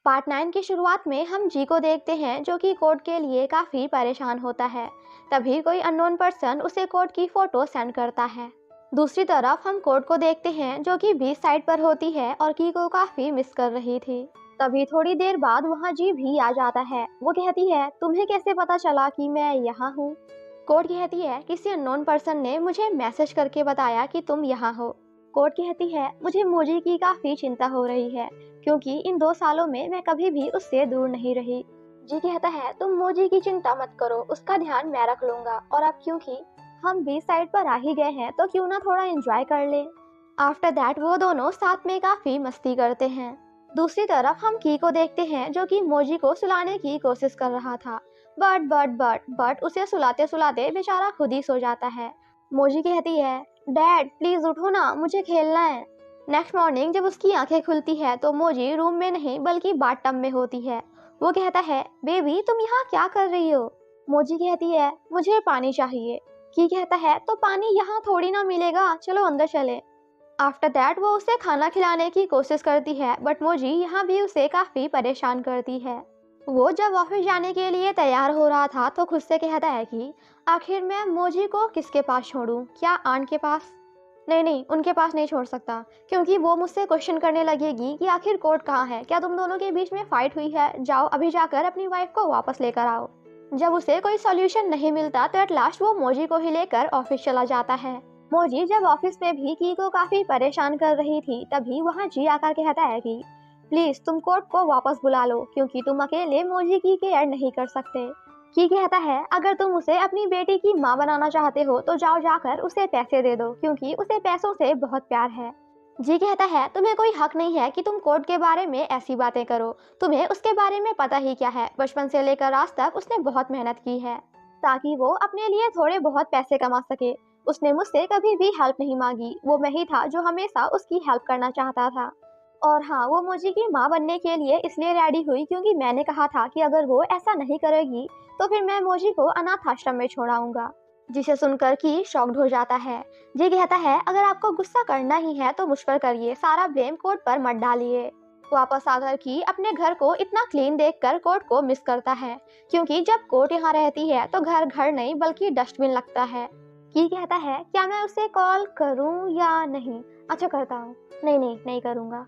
Part 9 की शुरुआत में हम जी को देखते हैं जो कि कोड के लिए काफ़ी परेशान होता है। तभी कोई अननोन पर्सन उसे कोड की फ़ोटो सेंड करता है। दूसरी तरफ हम कोड को देखते हैं जो कि बीच साइड पर होती है और की को काफ़ी मिस कर रही थी। तभी थोड़ी देर बाद वहाँ जी भी आ जाता है। वो कहती है, तुम्हें कैसे पता चला कि मैं यहाँ हूँ? कोड कहती है, किसी अननोन पर्सन ने मुझे मैसेज करके बताया कि तुम यहाँ हो। कोड कहती है, मुझे मोजी की काफ़ी चिंता हो रही है क्योंकि इन 2 सालों में मैं कभी भी उससे दूर नहीं रही। जी कहता है, तुम मोजी की चिंता मत करो, उसका ध्यान मैं रख लूंगा। और अब क्योंकि हम बीच साइड पर आ ही गए हैं तो क्यों ना थोड़ा एंजॉय कर ले। आफ्टर दैट वो दोनों साथ में काफ़ी मस्ती करते हैं। दूसरी तरफ हम की को देखते हैं जो कि मोजी को सुलाने की कोशिश कर रहा था। बट उसे सुलाते सुलाते बेचारा खुद ही सो जाता है। मोजी कहती है, डैड प्लीज उठो ना, मुझे खेलना है। नेक्स्ट मॉर्निंग जब उसकी आंखें खुलती है तो मोजी रूम में नहीं बल्कि बाथटब में होती है। वो कहता है, बेबी तुम यहाँ क्या कर रही हो? मोजी कहती है, मुझे पानी चाहिए। की कहता है, तो पानी यहाँ थोड़ी ना मिलेगा, चलो अंदर चले। आफ्टर दैट वो उसे खाना खिलाने की कोशिश करती है बट मोजी यहाँ भी उसे काफ़ी परेशान करती है। वो जब ऑफिस जाने के लिए तैयार हो रहा था तो खुद से कहता है कि आखिर मैं मोजी को किसके पास छोड़ूं? क्या आंट के पास? नहीं, उनके पास नहीं छोड़ सकता क्योंकि वो मुझसे क्वेश्चन करने लगेगी कि आखिर कोर्ट कहाँ है, क्या तुम दोनों के बीच में फाइट हुई है? जाओ अभी जाकर अपनी वाइफ को वापस लेकर आओ। जब उसे कोई सॉल्यूशन नहीं मिलता तो एट लास्ट वो मोजी को ही लेकर ऑफिस चला जाता है। मोजी जब ऑफिस में भी की को काफी परेशान कर रही थी तभी वहाँ जी आकर कहता है कि प्लीज तुम कोर्ट को वापस बुला लो क्योंकि तुम अकेले मोजी की केयर नहीं कर सकते। की कहता है, अगर तुम उसे अपनी बेटी की माँ बनाना चाहते हो तो जाओ जाकर उसे पैसे दे दो क्योंकि उसे पैसों से बहुत प्यार है। जी कहता है, तुम्हें कोई हक नहीं है कि तुम कोर्ट के बारे में ऐसी बातें करो, तुम्हें उसके बारे में पता ही क्या है। बचपन से लेकर आज तक उसने बहुत मेहनत की है ताकि वो अपने लिए थोड़े बहुत पैसे कमा सके। उसने मुझसे कभी भी हेल्प नहीं मांगी, वो मैं ही था जो हमेशा उसकी हेल्प करना चाहता था। और हाँ, वो मुझे की माँ बनने के लिए इसलिए रेडी हुई क्योंकि मैंने कहा था कि अगर वो ऐसा नहीं करेगी तो फिर मैं मोजी को अनाथ आश्रम में छोड़ाऊंगा। जिसे सुनकर की शॉक्ड हो जाता है। जी कहता है, अगर आपको गुस्सा करना ही है तो मुझ पर करिए, सारा ब्लेम कोर्ट पर मत डालिए। वापस आकर की अपने घर को इतना क्लीन देखकर कोर्ट को मिस करता है क्योंकि जब कोर्ट यहाँ रहती है तो घर घर नहीं बल्कि डस्टबिन लगता है। की कहता है, क्या मैं उसे कॉल करूं या नहीं? अच्छा करता हूँ। नहीं करूंगा।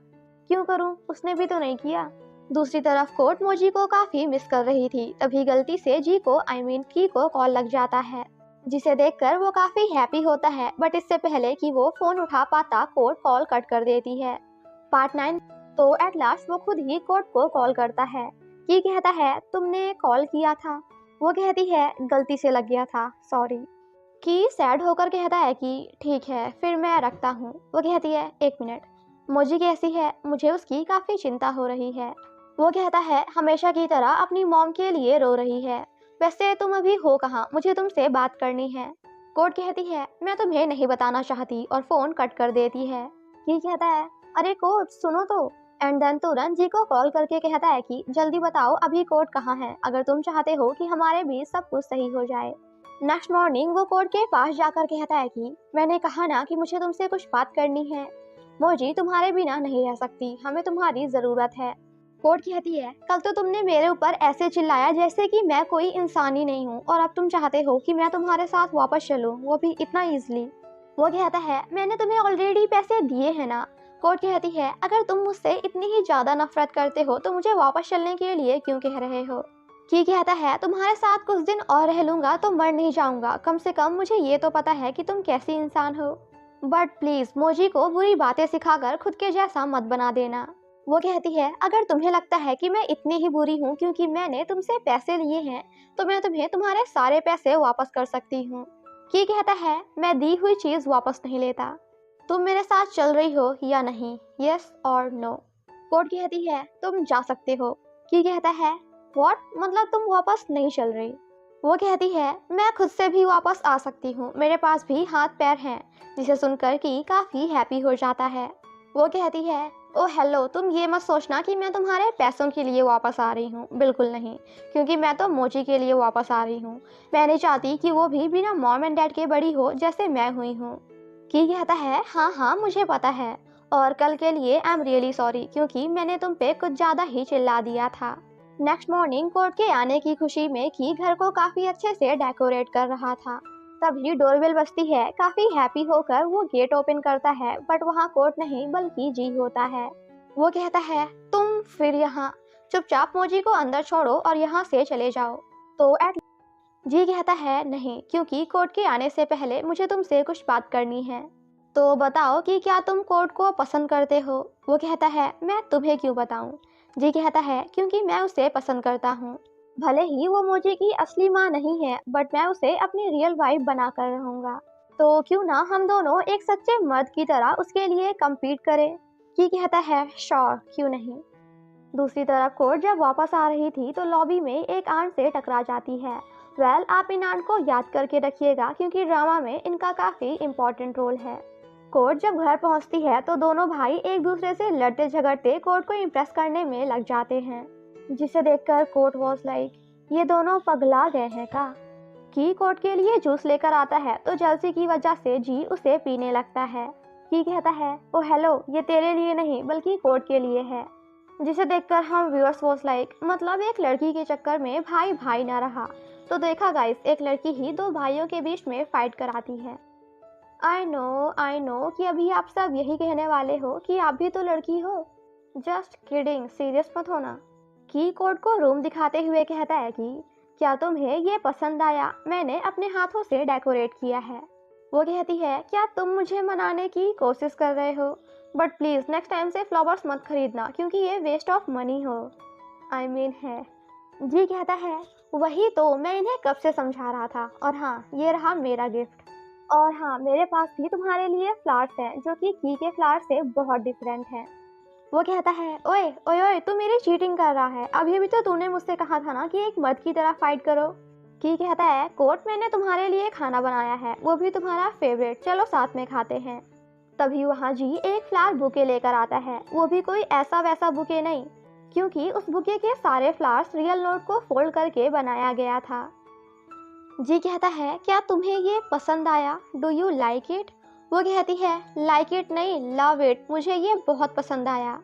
क्यों करूं? उसने भी तो नहीं किया। दूसरी तरफ कोर्ट मोजी को काफी मिस कर रही थी तभी गलती से जी को की को कॉल लग जाता है जिसे देखकर वो काफी हैप्पी होता है बट इससे पहले कि वो फोन उठा पाता कोर्ट कॉल कट कर देती है। पार्ट 9 तो एट लास्ट वो खुद ही कोर्ट को कॉल करता है। की कहता है, तुमने कॉल किया था? वो कहती है, गलती से लग गया था, सॉरी। की सैड होकर कहता है कि ठीक है फिर मैं रखता हूँ। वो कहती है, 1 मिनट, मोजी कैसी है? मुझे उसकी काफ़ी चिंता हो रही है। वो कहता है, हमेशा की तरह अपनी मॉम के लिए रो रही है। वैसे तुम अभी हो कहाँ? मुझे तुमसे बात करनी है। कोर्ट कहती है, मैं तुम्हें नहीं बताना चाहती और फ़ोन कट कर देती है। ये कहता है, अरे कोर्ट सुनो तो। एंड देन तुरंत जी को कॉल करके कहता है कि जल्दी बताओ अभी कोर्ट कहाँ है, अगर तुम चाहते हो कि हमारे बीच सब कुछ सही हो जाए। नेक्स्ट मॉर्निंग वो कोर्ट के पास जाकर कहता है कि मैंने कहा ना कि मुझे तुमसे कुछ बात करनी है। मोजी तुम्हारे बिना नहीं रह सकती, हमें तुम्हारी जरूरत है। कोर्ट कहती है, कल तो तुमने मेरे ऊपर ऐसे चिल्लाया जैसे कि मैं कोई इंसान ही नहीं हूँ और अब तुम चाहते हो कि मैं तुम्हारे साथ वापस चलूँ, वो भी इतना इजली। वो कहता है, मैंने तुम्हें ऑलरेडी पैसे दिए हैं ना। कोर्ट कहती है, अगर तुम मुझसे इतनी ही ज्यादा नफरत करते हो तो मुझे वापस चलने के लिए क्यों कह रहे हो? की कहता है, तुम्हारे साथ कुछ दिन और रह लूंगा तो मर नहीं जाऊंगा, कम से कम मुझे ये तो पता है कि तुम कैसी इंसान हो। बट प्लीज मोजी को बुरी बातें सिखाकर खुद के जैसा मत बना देना। वो कहती है, अगर तुम्हें लगता है कि मैं इतनी ही बुरी हूँ क्योंकि मैंने तुमसे पैसे लिए हैं तो मैं तुम्हें तुम्हारे सारे पैसे वापस कर सकती हूँ। की कहता है, मैं दी हुई चीज वापस नहीं लेता। तुम मेरे साथ चल रही हो या नहीं, यस और नो। कोर्ट कहती है, तुम जा सकते हो। की कहता है, व्हाट, मतलब तुम वापस नहीं चल रही? वो कहती है, मैं खुद से भी वापस आ सकती हूँ, मेरे पास भी हाथ पैर हैं। जिसे सुनकर की काफ़ी हैप्पी हो जाता है। वो कहती है, ओ हेलो, तुम ये मत सोचना कि मैं तुम्हारे पैसों के लिए वापस आ रही हूँ, बिल्कुल नहीं, क्योंकि मैं तो मोजी के लिए वापस आ रही हूँ। मैं नहीं चाहती कि वो भी बिना मॉम एंड डैड के बड़ी हो जैसे मैं हुई हूँ। की कहता है, हाँ मुझे पता है। और कल के लिए आई एम रियली सॉरी क्योंकि मैंने तुम पे कुछ ज़्यादा ही चिल्ला दिया था। नेक्स्ट मॉर्निंग कोर्ट के आने की खुशी में की घर को काफ़ी अच्छे से डेकोरेट कर रहा था। तभी डोरबेल बजती है। काफ़ी हैप्पी होकर वो गेट ओपन करता है, बट वहाँ कोर्ट नहीं बल्कि जी होता है। वो कहता है, तुम फिर यहाँ? चुपचाप मोजी को अंदर छोड़ो और यहाँ से चले जाओ। तो एट जी कहता है, नहीं, क्योंकि कोर्ट के आने से पहले मुझे तुमसे कुछ बात करनी है। तो बताओ कि क्या तुम कोर्ट को पसंद करते हो? वो कहता है, मैं तुम्हें क्यों बताऊं? जी कहता है, क्योंकि मैं उसे पसंद करता हूँ। भले ही वो मोजी की असली माँ नहीं है, बट मैं उसे अपनी रियल वाइफ बना कर रहूँगा। तो क्यों ना हम दोनों एक सच्चे मर्द की तरह उसके लिए कम्पीट करें? जी कहता है, श्योर, क्यों नहीं। दूसरी तरफ कोर्ट जब वापस आ रही थी तो लॉबी में एक आंट से टकरा जाती है। आप इन आंट को याद करके रखिएगा क्योंकि ड्रामा में इनका काफ़ी इम्पोर्टेंट रोल है। कोर्ट जब घर पहुंचती है तो दोनों भाई एक दूसरे से लड़ते झगड़ते कोर्ट को इम्प्रेस करने में लग जाते हैं, जिसे देखकर कोर्ट वॉज लाइक, ये दोनों पगला गए हैं का। की कोर्ट के लिए जूस लेकर आता है तो जलसी की वजह से जी उसे पीने लगता है। की कहता है, ओ हेलो, ये तेरे लिए नहीं बल्कि कोर्ट के लिए है, जिसे देखकर हम व्यूअर्स वॉज लाइक, मतलब एक लड़की के चक्कर में भाई भाई ना रहा। तो देखा गाइस, एक लड़की ही दो भाइयों के बीच में फाइट कराती है। आई नो कि अभी आप सब यही कहने वाले हो कि आप भी तो लड़की हो। जस्ट किडिंग, सीरियस मत होना। की कोर्ट को रूम दिखाते हुए कहता है कि क्या तुम्हें ये पसंद आया? मैंने अपने हाथों से डेकोरेट किया है। वो कहती है, क्या तुम मुझे मनाने की कोशिश कर रहे हो? बट प्लीज़ नेक्स्ट टाइम से फ्लावर्स मत खरीदना क्योंकि ये वेस्ट ऑफ मनी हो। आई मीन है। जी कहता है, वही तो मैं इन्हें कब से समझा रहा था। और हाँ, ये रहा मेरा गिफ्ट। और हाँ, मेरे पास भी तुम्हारे लिए फ्लावर्स हैं जो कि की के फ्लावर से बहुत डिफरेंट हैं। वो कहता है, ओए ओए ओए, तू मेरी चीटिंग कर रहा है। अभी भी तो तूने मुझसे कहा था ना कि एक मर्द की तरह फाइट करो। की कहता है, कोर्ट, मैंने तुम्हारे लिए खाना बनाया है, वो भी तुम्हारा फेवरेट, चलो साथ में खाते हैं। तभी वहाँ जी एक फ्लावर बुके लेकर आता है। वो भी कोई ऐसा वैसा बुके नहीं, क्योंकि उस बुके के सारे फ्लावर्स रियल नोट को फोल्ड करके बनाया गया था। जी कहता है, क्या तुम्हें ये पसंद आया? Do you like it? वो कहती है, लाइक इट नहीं, लव इट, मुझे ये बहुत पसंद आया।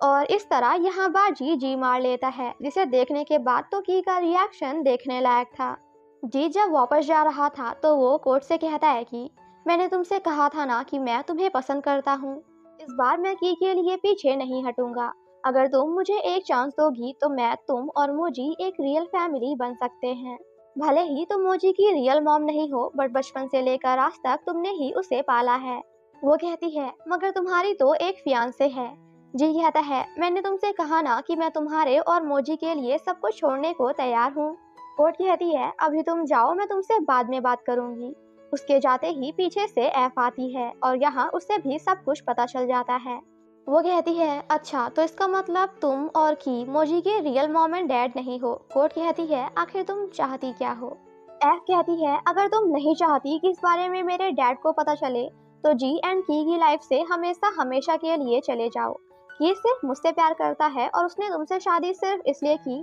और इस तरह यहाँ बाजी जी मार लेता है, जिसे देखने के बाद तो की का रिएक्शन देखने लायक था। जी जब वापस जा रहा था तो वो कोर्ट से कहता है कि मैंने तुमसे कहा था ना कि मैं तुम्हें पसंद करता हूँ। इस बार मैं की के लिए पीछे नहीं हटूंगा। अगर तुम मुझे एक चांस दोगी तो मैं, तुम और मोजी एक रियल फैमिली बन सकते हैं। भले ही तुम मोजी की रियल मॉम नहीं हो, बट बचपन से लेकर आज तक तुमने ही उसे पाला है। वो कहती है, मगर तुम्हारी तो एक फियांसे है। जी कहता है, मैंने तुमसे कहा ना कि मैं तुम्हारे और मोजी के लिए सब कुछ छोड़ने को तैयार हूँ। कोर्ट कहती है, अभी तुम जाओ, मैं तुमसे बाद में बात करूंगी। उसके जाते ही पीछे से एफ आती है और यहाँ उसे भी सब कुछ पता चल जाता है। वो कहती है, अच्छा, तो इसका मतलब तुम और की मोजी के रियल मॉम एंड डैड नहीं हो। कोर्ट कहती है, आखिर तुम चाहती क्या हो? एफ कहती है, अगर तुम नहीं चाहती कि इस बारे में मेरे डैड को पता चले तो जी एंड की लाइफ से हमेशा हमेशा के लिए चले जाओ। ये सिर्फ मुझसे प्यार करता है और उसने तुमसे शादी सिर्फ इसलिए की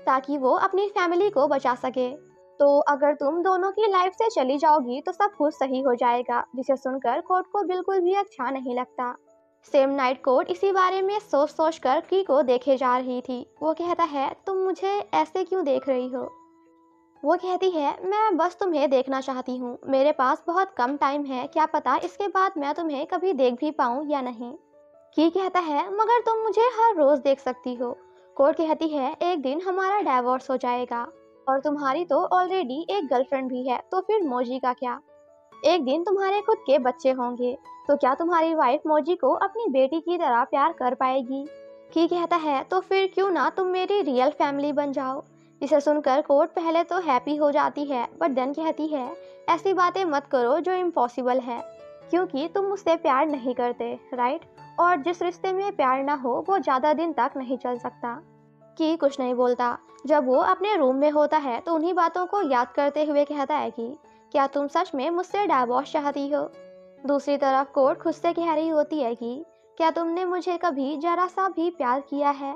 ताकि वो अपनी फैमिली को बचा सके। तो अगर तुम दोनों की लाइफ से चली जाओगी तो सब कुछ सही हो जाएगा, जिसे सुनकर कोर्ट को बिल्कुल भी अच्छा नहीं लगता। सेम नाइट कोर्ट इसी बारे में सोच सोच कर की को देखे जा रही थी। वो कहता है, तुम मुझे ऐसे क्यों देख रही हो? वो कहती है, मैं बस तुम्हें देखना चाहती हूँ। मेरे पास बहुत कम टाइम है, क्या पता इसके बाद मैं तुम्हें कभी देख भी पाऊँ या नहीं। की कहता है, मगर तुम मुझे हर रोज देख सकती हो। कोर्ट कहती है, एक दिन हमारा डाइवोर्स हो जाएगा और तुम्हारी तो ऑलरेडी एक गर्लफ्रेंड भी है, तो फिर मोजी का क्या? एक दिन तुम्हारे खुद के बच्चे होंगे, तो क्या तुम्हारी वाइफ मोजी को अपनी बेटी की तरह प्यार कर पाएगी? की कहता है, तो फिर क्यों ना तुम मेरी रियल फैमिली बन जाओ। इसे सुनकर कोर्ट पहले तो हैप्पी हो जाती है, बट देन कहती है, ऐसी बातें मत करो जो इम्पॉसिबल है, क्योंकि तुम मुझसे प्यार नहीं करते, राइट? और जिस रिश्ते में प्यार ना हो वो ज़्यादा दिन तक नहीं चल सकता। की कुछ नहीं बोलता। जब वो अपने रूम में होता है तो उन्हीं बातों को याद करते हुए कहता है कि क्या तुम सच में मुझसे डाइवोर्स चाहती हो? दूसरी तरफ कोर्ट खुद से कह रही होती है कि क्या तुमने मुझे कभी जरा सा भी प्यार किया है?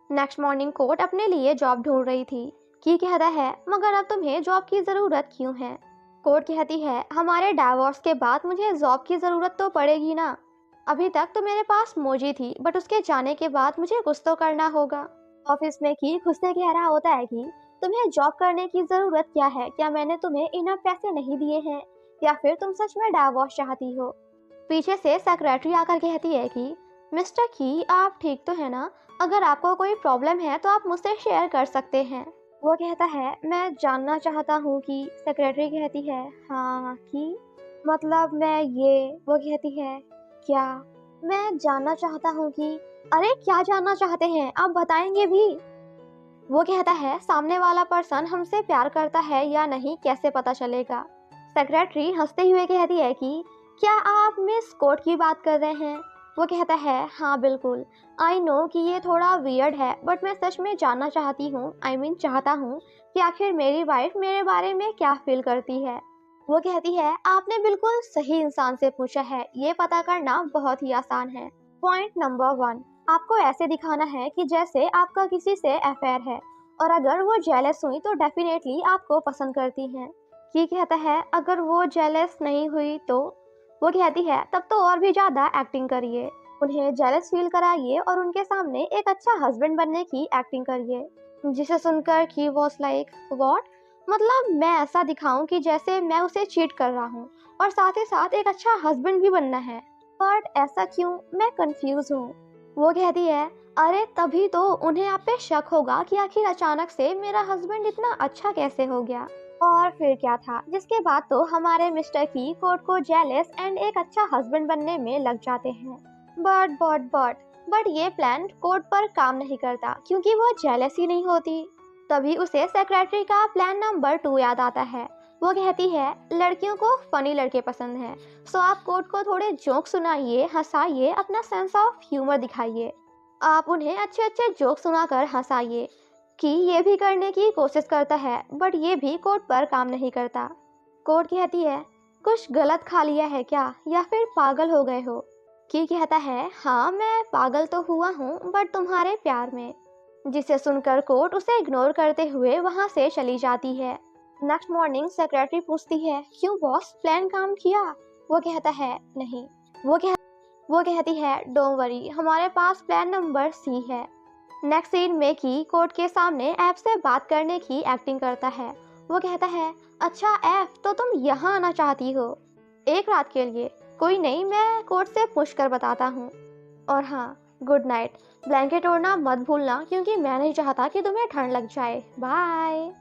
नेक्स्ट मॉर्निंग कोर्ट अपने लिए जॉब ढूंढ रही थी। की कहता है, मगर अब तुम्हें जॉब की ज़रूरत क्यों है? कोर्ट कहती है, हमारे डाइवोर्स के बाद मुझे जॉब की ज़रूरत तो पड़ेगी ना। अभी तक तो मेरे पास मोजी थी, बट उसके जाने के बाद मुझे कुछ तो करना होगा। ऑफिस में की गुस्से कह रहा होता है कि तुम्हें जॉब करने की ज़रूरत क्या है? क्या मैंने तुम्हें इनफ पैसे नहीं दिए हैं? या फिर तुम सच में डाइवोर्स चाहती हो? पीछे से सेक्रेटरी आकर कहती है कि मिस्टर की, आप ठीक तो है ना? अगर आपको कोई प्रॉब्लम है तो आप मुझसे शेयर कर सकते हैं। वो कहता है मैं जानना चाहता हूँ कि। सेक्रेटरी कहती है हाँ कि मतलब मैं ये। वो कहती है क्या? मैं जानना चाहता हूँ कि। अरे क्या जानना चाहते हैं, आप बताएंगे भी? वो कहता है सामने वाला पर्सन हमसे प्यार करता है या नहीं कैसे पता चलेगा? सेक्रेटरी हंसते हुए कहती है कि क्या आप मिस कोर्ट की बात कर रहे हैं? वो कहता है हाँ बिल्कुल। आई नो कि ये थोड़ा वियर्ड है, बट मैं सच में जानना चाहती हूँ, चाहता हूँ कि आखिर मेरी वाइफ मेरे बारे में क्या फील करती है। वो कहती है आपने बिल्कुल सही इंसान से पूछा है, ये पता करना बहुत ही आसान है। पॉइंट नंबर 1, आपको ऐसे दिखाना है कि जैसे आपका किसी से अफेयर है, और अगर वो जेलस हुई तो डेफिनेटली आपको पसंद करती हैं। ये कहता है अगर वो जेलस नहीं हुई तो? वो कहती है तब तो और भी ज़्यादा एक्टिंग करिए, उन्हें जेलस फील कराइए और उनके सामने एक अच्छा हस्बैंड बनने की एक्टिंग करिए। जिसे सुनकर की वॉज लाइक व्हाट? मतलब मैं ऐसा दिखाऊं कि जैसे मैं उसे चीट कर रहा हूँ और साथ ही साथ एक अच्छा हस्बैंड भी बनना है? बट ऐसा क्यों? मैं कंफ्यूज हूँ। वो कहती है अरे तभी तो उन्हें आप पे शक होगा कि आखिर अचानक से मेरा हस्बैंड इतना अच्छा कैसे हो गया। और फिर क्या था जिसके बाद तो हमारे मिस्टर की कोर्ट को जेलस एंड एक अच्छा हस्बैंड बनने में लग जाते हैं। बट ये प्लान कोर्ट पर काम नहीं करता क्योंकि वो जेलस ही नहीं होती। तभी उसे सेक्रेटरी का प्लान नंबर 2 याद आता है। वो कहती है लड़कियों को फनी लड़के पसंद हैं, सो आप कोर्ट को थोड़े जोक सुनाइए, हंसाइए, अपना सेंस ऑफ ह्यूमर दिखाइए। आप उन्हें अच्छे अच्छे जोक सुनाकर हंसाइए। कि ये भी करने की कोशिश करता है, बट ये भी कोर्ट पर काम नहीं करता। कोर्ट कहती है कुछ गलत खा लिया है क्या, या फिर पागल हो गए हो? की कहता है हाँ मैं पागल तो हुआ हूँ, बट तुम्हारे प्यार में। जिसे सुनकर कोर्ट उसे इग्नोर करते हुए वहां से चली जाती है। नेक्स्ट मॉर्निंग सेक्रेटरी पूछती है क्यों बॉस, प्लान काम किया? वो कहता है नहीं। वो कहती है डोंट वरी, हमारे पास प्लान नंबर सी है। नेक्स्ट सीन में की कोर्ट के सामने ऐप से बात करने की एक्टिंग करता है। वो कहता है अच्छा ऐप, तो तुम यहाँ आना चाहती हो एक रात के लिए? कोई नहीं, मैं कोर्ट से पूछ कर बताता हूँ। और हाँ, गुड नाइट। ब्लैंकेट ओढ़ना मत भूलना क्योंकि मैं नहीं चाहता कि तुम्हें ठंड लग जाए। बाय।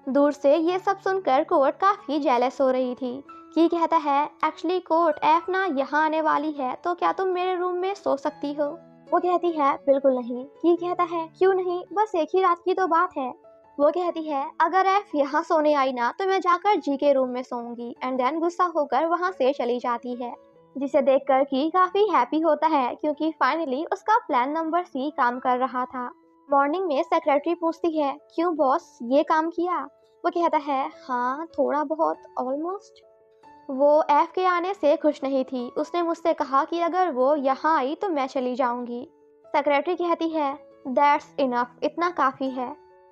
दूर से ये सब सुनकर कोर्ट काफी जेलस हो रही थी। की कहता है एक्चुअली कोर्ट, एफ ना यहाँ आने वाली है, तो क्या तुम मेरे रूम में सो सकती हो? वो कहती है बिल्कुल नहीं। की कहता है क्यों नहीं, बस एक ही रात की तो बात है। वो कहती है अगर एफ यहाँ सोने आई ना तो मैं जाकर जी के रूम में सोऊंगी, एंड देन गुस्सा होकर वहाँ से चली जाती है। जिसे देखकर की काफी हैप्पी होता है क्योंकि फाइनली उसका प्लान नंबर सी काम कर रहा था। मॉर्निंग में सेक्रेटरी पूछती है क्यों बॉस, ये काम किया? वो कहता है हाँ थोड़ा बहुत, ऑलमोस्ट। वो एफ के आने से खुश नहीं थी। उसने मुझसे कहा कि अगर वो यहाँ आई तो मैं चली जाऊंगी। सेक्रेटरी कहती है दैट्स इनफ, इतना काफ़ी है।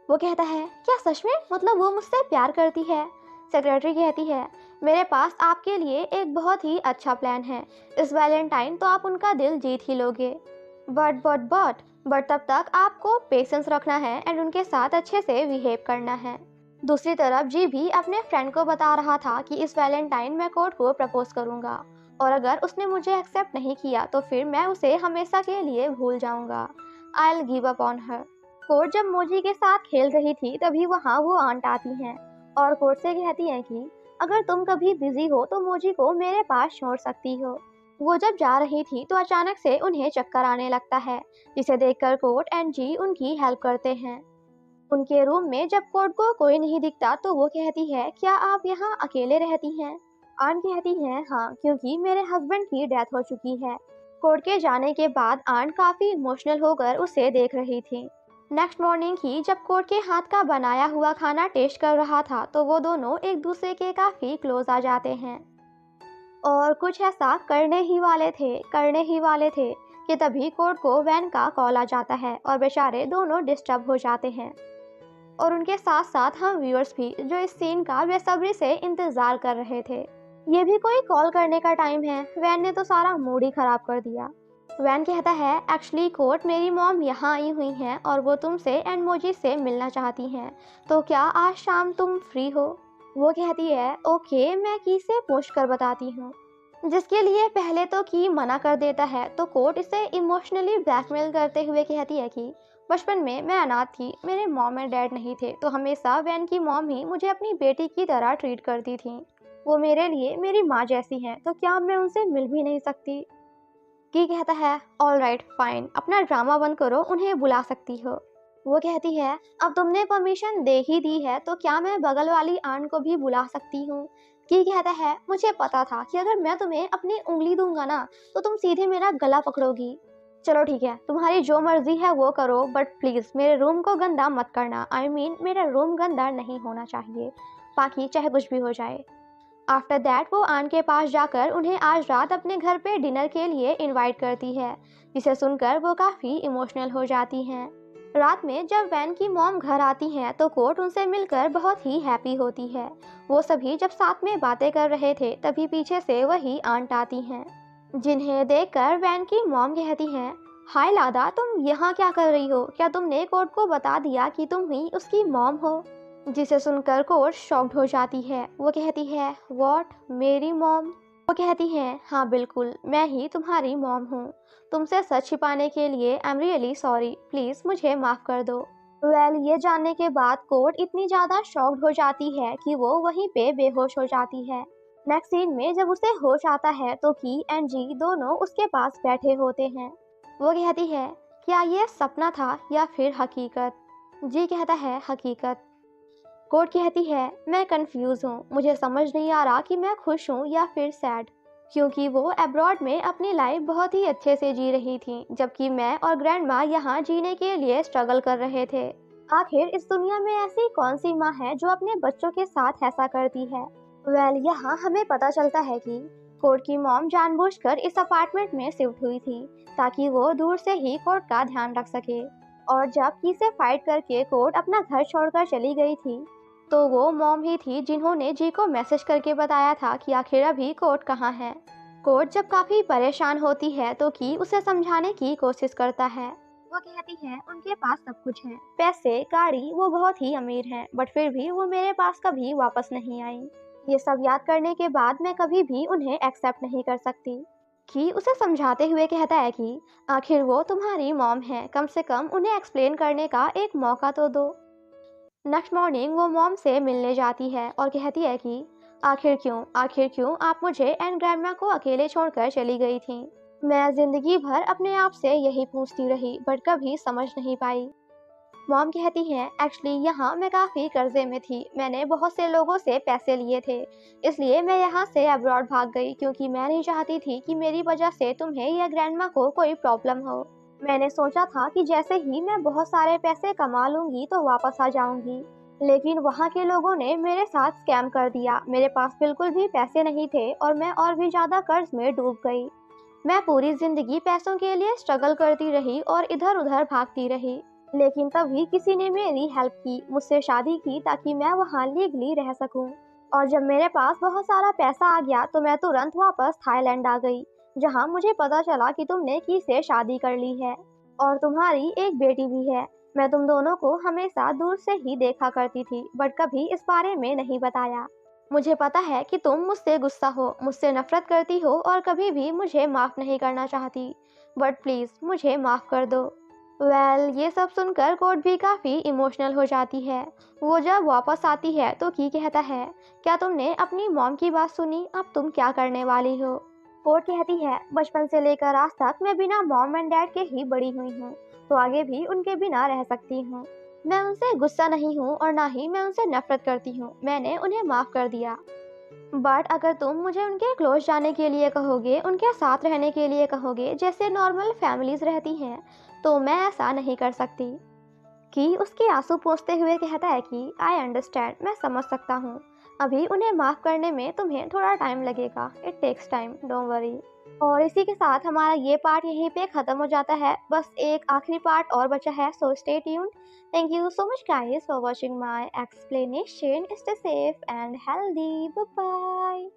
वो कहता है क्या सच में, मतलब वो मुझसे प्यार करती है? सेक्रेटरी कहती है मेरे पास आपके लिए एक बहुत ही अच्छा प्लान है। इस वैलेंटाइन तो आप उनका दिल जीत ही लोगे। बट तब तक आपको पेशेंस रखना है एंड उनके साथ अच्छे से बिहेव करना है। दूसरी तरफ जी भी अपने फ्रेंड को बता रहा था कि इस वैलेंटाइन मैं कोर्ट को प्रपोज करूंगा, और अगर उसने मुझे एक्सेप्ट नहीं किया तो फिर मैं उसे हमेशा के लिए भूल जाऊंगा। I will give up on her. Court जब मोजी के साथ खेल रही थी तभी वहाँ वो आंट आती हैं और कोर्ट से कहती हैं कि अगर तुम कभी बिजी हो तो मोजी को मेरे पास छोड़ सकती हो। वो जब जा रही थी तो अचानक से उन्हें चक्कर आने लगता है, जिसे देखकर कोर्ट एंड जी उनकी हेल्प करते हैं। उनके रूम में जब कोर्ट को कोई नहीं दिखता तो वो कहती है क्या आप यहाँ अकेले रहती हैं? आंट कहती है हाँ, क्योंकि मेरे हस्बैंड की डेथ हो चुकी है। कोर्ट के जाने के बाद आंट काफी इमोशनल होकर उसे देख रही थी। नेक्स्ट मॉर्निंग ही जब कोर्ट के हाथ का बनाया हुआ खाना टेस्ट कर रहा था तो वो दोनों एक दूसरे के काफी क्लोज आ जाते हैं और कुछ ऐसा करने ही वाले थे कि तभी कोर्ट को वैन का कॉल आ जाता है और बेचारे दोनों डिस्टर्ब हो जाते हैं। और उनके साथ साथ हम व्यूअर्स भी, जो इस सीन का बेसब्री से इंतज़ार कर रहे थे। ये भी कोई कॉल करने का टाइम है? वैन ने तो सारा मूड ही खराब कर दिया। वैन कहता है, एक्चुअली कोर्ट मेरी मॉम यहाँ आई हुई हैं और वो तुमसे एनमोजी से मिलना चाहती हैं, तो क्या आज शाम तुम फ्री हो? वो कहती है, ओके, मैं की से पूछ कर बताती हूँ। जिसके लिए पहले तो की मना कर देता है, तो कोर्ट इसे इमोशनली ब्लैकमेल करते हुए कहती है कि बचपन में मैं अनाथ थी, मेरे मॉम एंड डैड नहीं थे, तो हमेशा वैन की मॉम ही मुझे अपनी बेटी की तरह ट्रीट करती थी। वो मेरे लिए मेरी माँ जैसी हैं, तो क्या मैं उनसे मिल भी नहीं सकती? की कहता है, ऑल राइट फाइन, अपना ड्रामा बंद करो, उन्हें बुला सकती हो। वो कहती है, अब तुमने परमिशन दे ही दी है, तो क्या मैं बगल वाली आंट को भी बुला सकती हूँ? की कहता है, मुझे पता था कि अगर मैं तुम्हें अपनी उंगली दूंगा ना, तो तुम सीधे मेरा गला पकड़ोगी। चलो ठीक है, तुम्हारी जो मर्जी है वो करो, बट प्लीज मेरे रूम को गंदा मत करना। आई मीन मेरा रूम गंदा नहीं होना चाहिए, बाकी चाहे कुछ भी हो जाए। आफ्टर दैट वो आन के पास जाकर उन्हें आज रात अपने घर पे डिनर के लिए इनवाइट करती है, जिसे सुनकर वो काफ़ी इमोशनल हो जाती हैं। रात में जब वैन की मॉम घर आती हैं तो कोर्ट उनसे मिलकर बहुत ही हैप्पी होती है। वो सभी जब साथ में बातें कर रहे थे तभी पीछे से वही आंट आती हैं, जिन्हें देखकर वैन की मॉम कहती हैं, हाय लादा, तुम यहाँ क्या कर रही हो? क्या तुमने कोर्ट को बता दिया कि तुम ही उसकी मॉम हो? जिसे सुनकर कोर्ट शॉक्ड हो जाती है। वो कहती है, व्हाट, मेरी मॉम? वो कहती है, हाँ बिल्कुल, मैं ही तुम्हारी मॉम हूँ। तुमसे सच छिपाने के लिए I am really sorry, please मुझे माफ कर दो। ये जानने के बाद कोर्ट इतनी ज्यादा शॉक्ड हो जाती है कि वो वहीं पे बेहोश हो जाती है। नेक्स्ट सीन में जब उसे होश आता है तो की एंड जी दोनों उसके पास बैठे होते हैं। वो कहती है, क्या ये सपना था या फिर हकीकत? जी कहता है, हकीकत। कोर्ट कहती है, मैं कंफ्यूज हूँ, मुझे समझ नहीं आ रहा कि मैं खुश हूँ या फिर सैड, क्योंकि वो अब्रॉड में अपनी लाइफ बहुत ही अच्छे से जी रही थी, जबकि मैं और ग्रैंडमा यहाँ जीने के लिए स्ट्रगल कर रहे थे। आखिर इस दुनिया में ऐसी कौन सी माँ है जो अपने बच्चों के साथ ऐसा करती है? यहाँ हमें पता चलता है कि कोर्ट की मॉम जानबूझकर इस अपार्टमेंट में शिफ्ट हुई थी, ताकि वो दूर से ही कोर्ट का ध्यान रख सके। और जब की से फाइट करके कोर्ट अपना घर छोड़कर चली गई थी, तो वो मॉम ही थी जिन्होंने जी को मैसेज करके बताया था कि आखिर अभी कोर्ट कहाँ है। कोर्ट जब काफी परेशान होती है तो की उसे समझाने की कोशिश करता है। वो कहती है, उनके पास सब कुछ है, पैसे, गाड़ी, वो बहुत ही अमीर हैं, बट फिर भी वो मेरे पास कभी वापस नहीं आई। ये सब याद करने के बाद मैं कभी भी उन्हें एक्सेप्ट नहीं कर सकती। कि उसे समझाते हुए कहता है कि आखिर वो तुम्हारी मॉम है, कम से कम उन्हें एक्सप्लेन करने का एक मौका तो दो। नेक्स्ट मॉर्निंग वो मॉम से मिलने जाती है और कहती है कि आखिर क्यों आप मुझे एंड ग्रैंडमा को अकेले छोड़कर चली गई थी? मैं जिंदगी भर अपने आप से यही पूछती रही, बट कभी समझ नहीं पाई। मॉम कहती है, एक्चुअली यहाँ मैं काफ़ी कर्जे में थी, मैंने बहुत से लोगों से पैसे लिए थे, इसलिए मैं यहाँ से अब्रॉड भाग गई, क्योंकि मैं नहीं चाहती थी कि मेरी वजह से तुम्हें या ग्रैंडमा को कोई प्रॉब्लम हो। मैंने सोचा था कि जैसे ही मैं बहुत सारे पैसे कमा लूंगी तो वापस आ जाऊंगी, लेकिन वहाँ के लोगों ने मेरे साथ स्कैम कर दिया। मेरे पास बिल्कुल भी पैसे नहीं थे और मैं और भी ज़्यादा कर्ज में डूब गई। मैं पूरी जिंदगी पैसों के लिए स्ट्रगल करती रही और इधर उधर भागती रही, लेकिन तभी किसी ने मेरी हेल्प की, मुझसे शादी की ताकि मैं वहाँ लीगली रह सकूं। और जब मेरे पास बहुत सारा पैसा आ गया तो मैं तुरंत वापस थाईलैंड आ गई, जहाँ मुझे पता चला कि तुमने की से शादी कर ली है और तुम्हारी एक बेटी भी है। मैं तुम दोनों को हमेशा दूर से ही देखा करती थी, बट कभी इस बारे में नहीं बताया। मुझे पता है कि तुम मुझसे गुस्सा हो, मुझसे नफरत करती हो और कभी भी मुझे माफ़ नहीं करना चाहती, बट प्लीज़ मुझे माफ़ कर दो। ये सब सुनकर कोर्ट भी काफ़ी इमोशनल हो जाती है। वो जब वापस आती है तो की कहता है, क्या तुमने अपनी मॉम की बात सुनी? अब तुम क्या करने वाली हो? कोर्ट कहती है, बचपन से लेकर आज तक मैं बिना मॉम एंड डैड के ही बड़ी हुई हूँ, तो आगे भी उनके बिना रह सकती हूँ। मैं उनसे गुस्सा नहीं हूँ और ना ही मैं उनसे नफरत करती हूँ, मैंने उन्हें माफ़ कर दिया। बट अगर तुम मुझे उनके क्लोज जाने के लिए कहोगे, उनके साथ रहने के लिए कहोगे जैसे नॉर्मल फैमिलीज रहती हैं, तो मैं ऐसा नहीं कर सकती। कि उसके आंसू पोंछते हुए कहता है कि आई अंडरस्टैंड, मैं समझ सकता हूँ। अभी उन्हें माफ़ करने में तुम्हें थोड़ा टाइम लगेगा, it takes time, don't worry. और इसी के साथ हमारा ये पार्ट यहीं पे ख़त्म हो जाता है, बस एक आखिरी पार्ट और बचा है, so stay tuned. Thank you so much guys for watching my explanation. Stay safe and healthy, bye bye.